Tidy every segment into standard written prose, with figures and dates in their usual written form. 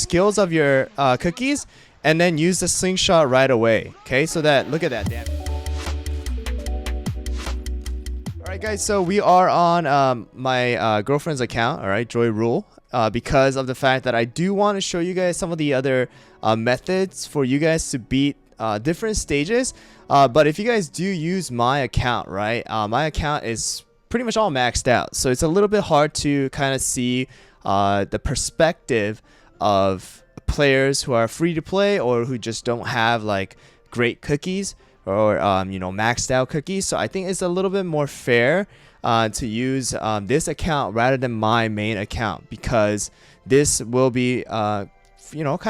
skills of your cookies and then use the slingshot right away. Okay, so that look at that damage. Alright guys, so we are on my girlfriend's account, alright, Joy Rule, because of the fact that I do want to show you guys some of the other methods for you guys to beat different stages. But if you guys do use my account, right, my account is pretty much all maxed out, so it's a little bit hard to kind of see the perspective of players who are free to play or who just don't have like great cookies or maxed out cookies. So I think it's a little bit more fair to use this account rather than my main account, because this will be kind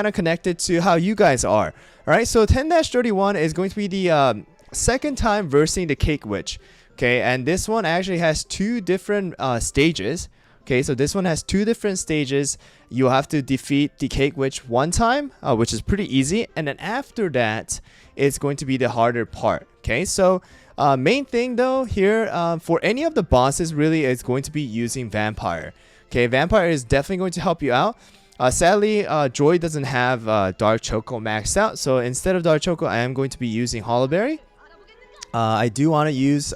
of connected to how you guys are. All right, so 10-31 is going to be the second time versing the Cake Witch. Okay, and this one actually has two different stages. Okay, so this one has two different stages. You'll have to defeat the Cake Witch one time, which is pretty easy, and then after that, it's going to be the harder part. Okay, so main thing though here for any of the bosses really is going to be using Vampire. Okay, Vampire is definitely going to help you out. Sadly, Joy doesn't have Dark Choco maxed out, so instead of Dark Choco, I am going to be using Hollowberry. I do want to use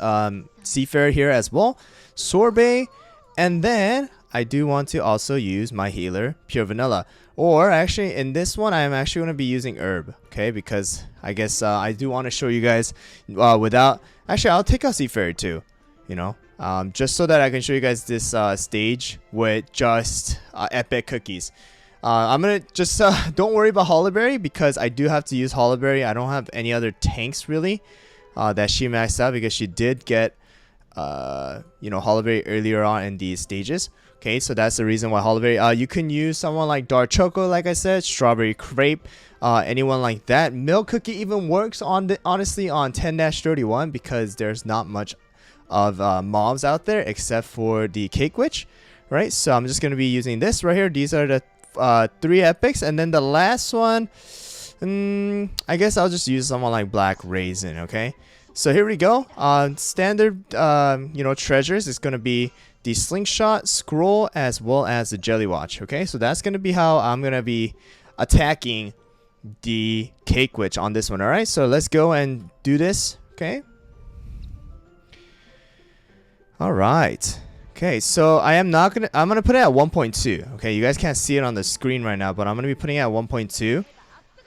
Seafarer here as well, Sorbet, and then I do want to also use my healer, Pure Vanilla. Or actually, in this one, I am actually going to be using Herb, okay? Because I guess I do want to show you guys without... Actually, I'll take out Seafarer too, just so that I can show you guys this stage with just epic cookies. I'm going to just... don't worry about Hollowberry, because I do have to use Hollowberry. I don't have any other tanks, really, that she maxed out, because she did get... Hollowberry earlier on in these stages. Okay, so that's the reason why Hollowberry. You can use someone like Dark Choco, like I said, Strawberry Crepe, anyone like that. Milk Cookie even works on honestly on 10-31, because there's not much of mobs out there except for the Cake Witch, right? So I'm just gonna be using this right here. These are the three epics, and then the last one, I guess I'll just use someone like Black Raisin. Okay. So here we go. Standard, treasures is gonna be the Slingshot, Scroll, as well as the Jelly Watch. Okay, so that's gonna be how I'm gonna be attacking the Cake Witch on this one. All right, so let's go and do this. Okay. All right. Okay, so I'm gonna put it at 1.2. Okay, you guys can't see it on the screen right now, but I'm gonna be putting it at 1.2.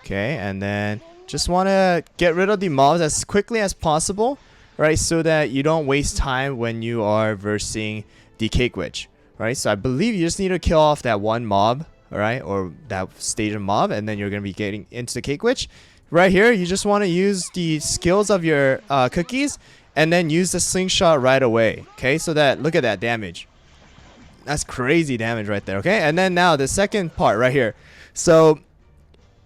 Okay, and then just want to get rid of the mobs as quickly as possible, right? So that you don't waste time when you are versing the Cake Witch, right? So I believe you just need to kill off that one mob, all right? Or that stage of mob, and then you're going to be getting into the Cake Witch. Right here, you just want to use the skills of your cookies and then use the slingshot right away, okay? So that, look at that damage. That's crazy damage right there, okay? And then now the second part right here. So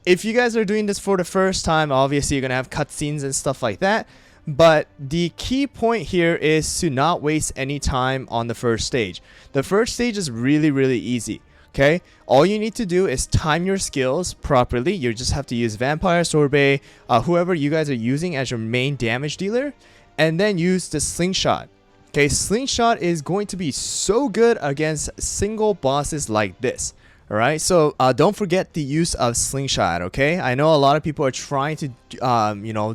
if you guys are doing this for the first time, obviously you're going to have cutscenes and stuff like that. But the key point here is to not waste any time on the first stage. The first stage is really, really easy. Okay, all you need to do is time your skills properly. You just have to use Vampire, Sorbet, whoever you guys are using as your main damage dealer, and then use the Slingshot. Okay, Slingshot is going to be so good against single bosses like this. Alright, so don't forget the use of Slingshot, okay? I know a lot of people are trying to,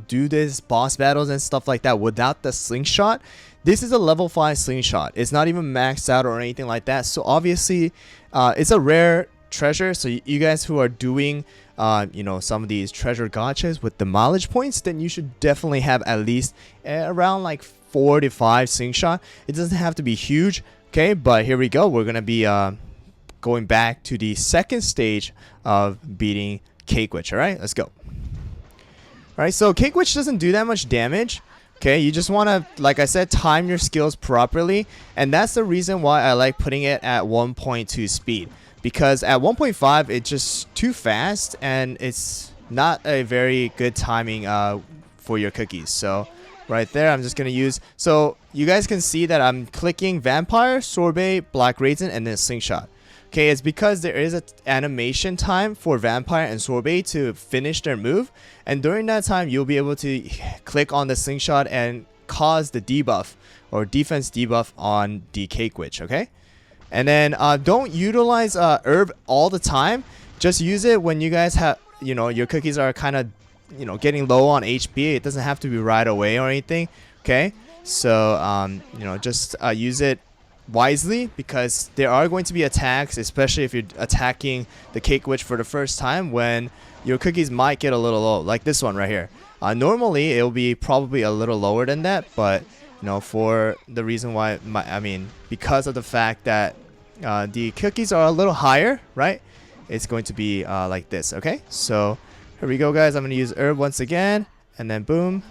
do this boss battles and stuff like that without the Slingshot. This is a level 5 Slingshot. It's not even maxed out or anything like that. So obviously, it's a rare treasure. So you guys who are doing, some of these treasure gachas with the mileage points, then you should definitely have at least around like 4 to 5 Slingshot. It doesn't have to be huge, okay? But here we go. We're going to be... going back to the second stage of beating Cake Witch. Alright, let's go. Alright, so Cake Witch doesn't do that much damage. Okay, you just want to, like I said, time your skills properly. And that's the reason why I like putting it at 1.2 speed. Because at 1.5, it's just too fast. And it's not a very good timing for your cookies. So right there, I'm just going to use... So you guys can see that I'm clicking Vampire, Sorbet, Black Raisin, and then Slingshot. Okay, it's because there is an animation time for Vampire and Sorbet to finish their move, and during that time you'll be able to click on the Slingshot and cause the debuff or defense debuff on the Cake Witch. Okay, and then don't utilize herb all the time. just use it when you guys have, your cookies are kind of, getting low on HP. It doesn't have to be right away or anything. Okay, so just use it wisely, because there are going to be attacks, especially if you're attacking the Cake Witch for the first time, when your cookies might get a little low, like this one right here. Normally it'll be probably a little lower than that, but for the reason why because of the fact that the cookies are a little higher, right, it's going to be like this. Okay, so here we go, guys. I'm going to use herb once again, and then boom,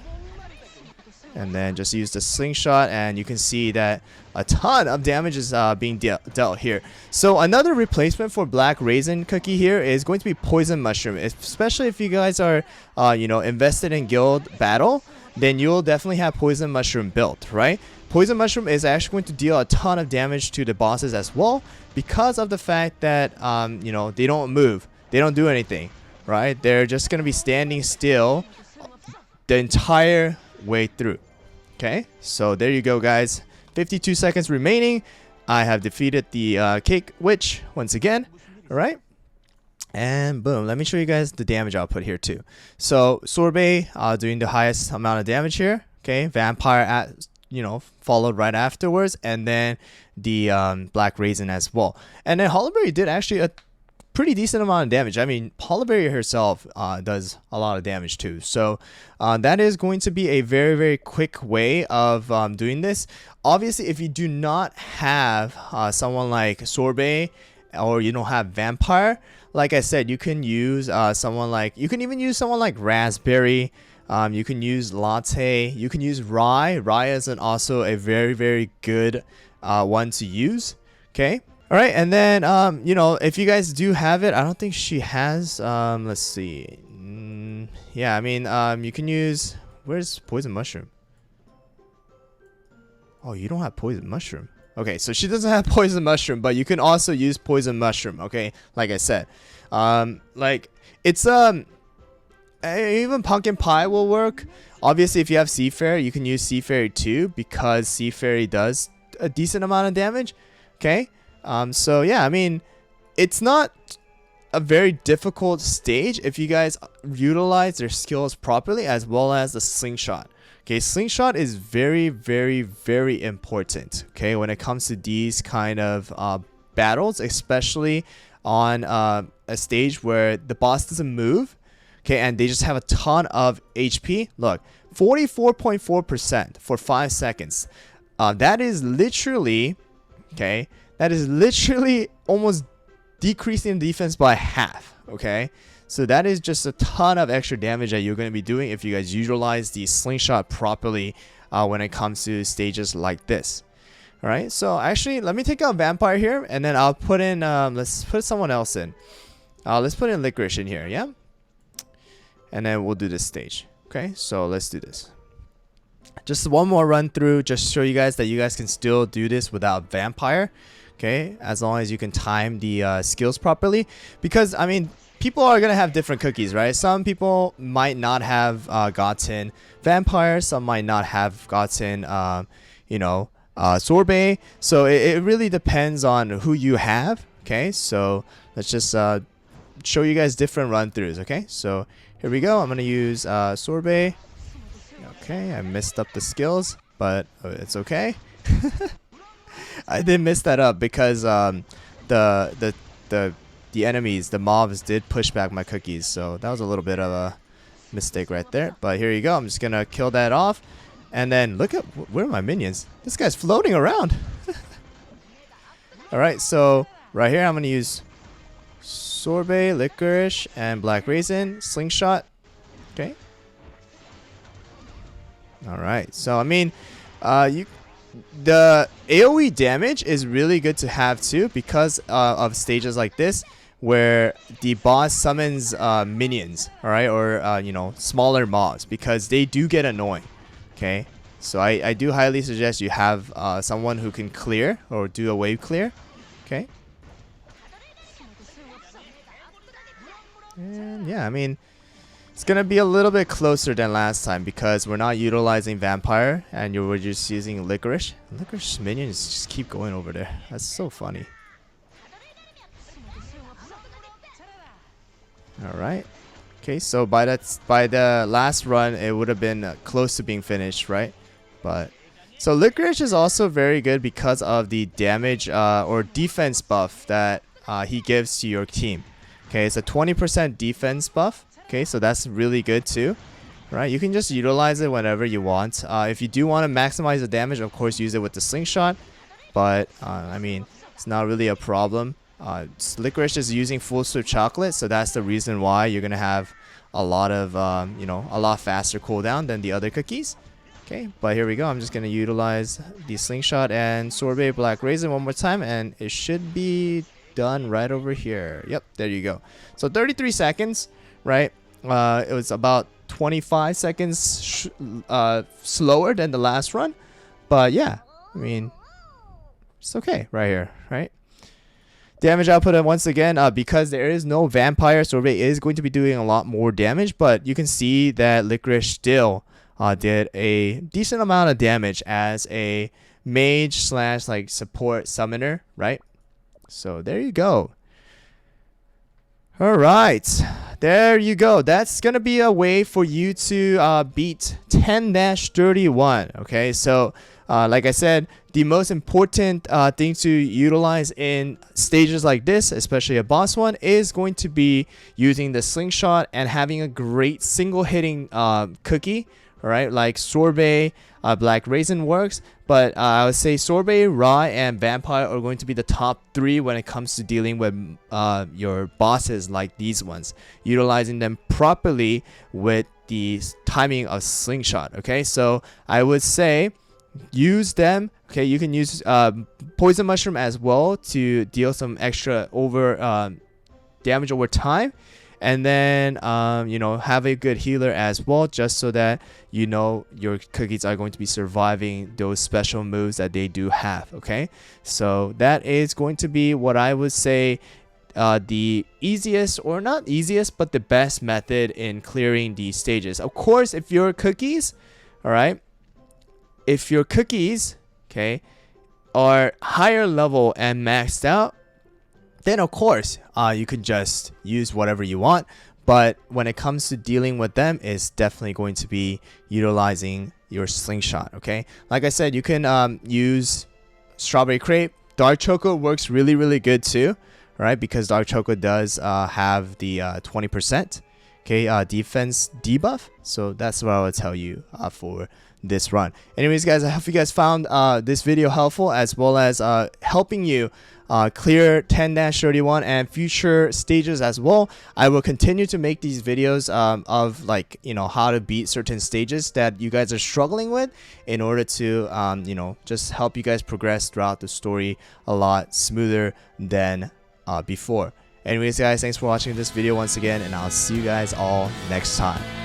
and then just use the slingshot, and you can see that a ton of damage is being dealt here. So another replacement for Black Raisin cookie here is going to be Poison Mushroom, especially if you guys are invested in guild battle. Then you'll definitely have Poison Mushroom built, right? Poison Mushroom is actually going to deal a ton of damage to the bosses as well, because of the fact that they don't move, they don't do anything, right? They're just going to be standing still the entire way through. Okay, so there you go, guys. 52 seconds remaining. I have defeated the Cake Witch once again. All right, and boom, let me show you guys the damage output here too. So Sorbet doing the highest amount of damage here. Okay, Vampire followed right afterwards, and then the Black Raisin as well. And then Hollowberry did actually a pretty decent amount of damage. I mean, Hollowberry herself does a lot of damage too. So that is going to be a very, very quick way of doing this. Obviously, if you do not have someone like Sorbet, or you don't have Vampire, like I said, you can use you can even use someone like Raspberry. You can use Latte. You can use Rye. Rye is also a very, very good one to use. Okay. All right, and then if you guys do have it, I don't think she has. Let's see. Yeah, I mean, you can use. Where's Poison Mushroom? Oh, you don't have Poison Mushroom. Okay, so she doesn't have Poison Mushroom, but you can also use Poison Mushroom. Okay, like I said, like it's even Pumpkin Pie will work. Obviously, if you have Sea Fairy, you can use Sea Fairy too, because Sea Fairy does a decent amount of damage. Okay. So yeah, I mean, it's not a very difficult stage if you guys utilize their skills properly, as well as the slingshot. Okay, slingshot is very, very, very important. Okay, when it comes to these kind of battles, especially on a stage where the boss doesn't move. Okay, and they just have a ton of HP. Look, 44.4% for 5 seconds. That is literally, okay. That is literally almost decreasing defense by half, okay? So that is just a ton of extra damage that you're going to be doing if you guys utilize the slingshot properly when it comes to stages like this. All right, so actually, let me take out Vampire here, and then I'll put in, let's put someone else in. Let's put in Licorice in here, yeah? And then we'll do this stage. Okay, so let's do this. Just one more run through, just show you guys that you guys can still do this without Vampire. Okay, as long as you can time the skills properly, because I mean, people are gonna have different cookies, right? Some people might not have gotten Vampire, some might not have gotten Sorbet. So it really depends on who you have. Okay, so let's just show you guys different run-throughs. Okay, so here we go. I'm gonna use Sorbet. Okay, I messed up the skills, but it's okay. I did mess that up because the enemies, the mobs, did push back my cookies, so that was a little bit of a mistake right there. But here you go. I'm just gonna kill that off, and then look at where are my minions? This guy's floating around. All right, so right here I'm gonna use Sorbet, Licorice, and Black Raisin, Slingshot. Okay. All right, so I mean, the AoE damage is really good to have too, because of stages like this where the boss summons minions, all right, or smaller mobs, because they do get annoying. Okay, so I do highly suggest you have someone who can clear or do a wave clear. Okay, and yeah, I mean, it's gonna be a little bit closer than last time because we're not utilizing Vampire and we're just using Licorice. Licorice minions just keep going over there. That's so funny. All right. Okay, so by the last run, it would have been close to being finished, right? But so Licorice is also very good because of the damage or defense buff that he gives to your team. Okay, it's a 20% defense buff. Okay, so that's really good too. Right, you can just utilize it whenever you want. If you do want to maximize the damage, of course, use it with the slingshot. But I mean, it's not really a problem. Licorice is using full swift chocolate, so that's the reason why you're gonna have a lot of a lot faster cooldown than the other cookies. Okay, but here we go. I'm just gonna utilize the slingshot and sorbet black raisin one more time, and it should be done right over here. Yep, there you go. So 33 seconds, right? It was about 25 seconds slower than the last run, but yeah, I mean, it's okay right here, right? Damage output, once again, because there is no vampire, sorbet is going to be doing a lot more damage, but you can see that Licorice still did a decent amount of damage as a mage slash like support summoner, right? So there you go. All right, there you go. That's gonna be a way for you to beat 10-31. Okay, so like I said, the most important thing to utilize in stages like this, especially a boss one, is going to be using the slingshot and having a great single hitting cookie. All right, like sorbet, black raisin works, but I would say sorbet, raw, and vampire are going to be the top 3 when it comes to dealing with your bosses like these ones, utilizing them properly with the timing of slingshot. Okay, so I would say use them. Okay, you can use poison mushroom as well to deal some extra damage over time. And then, have a good healer as well, just so that your cookies are going to be surviving those special moves that they do have. Okay, so that is going to be what I would say the easiest, or not easiest, but the best method in clearing these stages. Of course, if your cookies, okay, are higher level and maxed out, then of course you could just use whatever you want. But when it comes to dealing with them, it's definitely going to be utilizing your slingshot. Okay, like I said, you can use strawberry crepe. Dark chocolate works really good too, right? Because dark chocolate does have the 20% defense debuff. So that's what I would tell you for this run. Anyways, guys, I hope you guys found this video helpful, as well as helping you clear 10-31 and future stages as well. I will continue to make these videos of how to beat certain stages that you guys are struggling with, in order to just help you guys progress throughout the story a lot smoother than before. Anyways, guys, thanks for watching this video once again, and I'll see you guys all next time.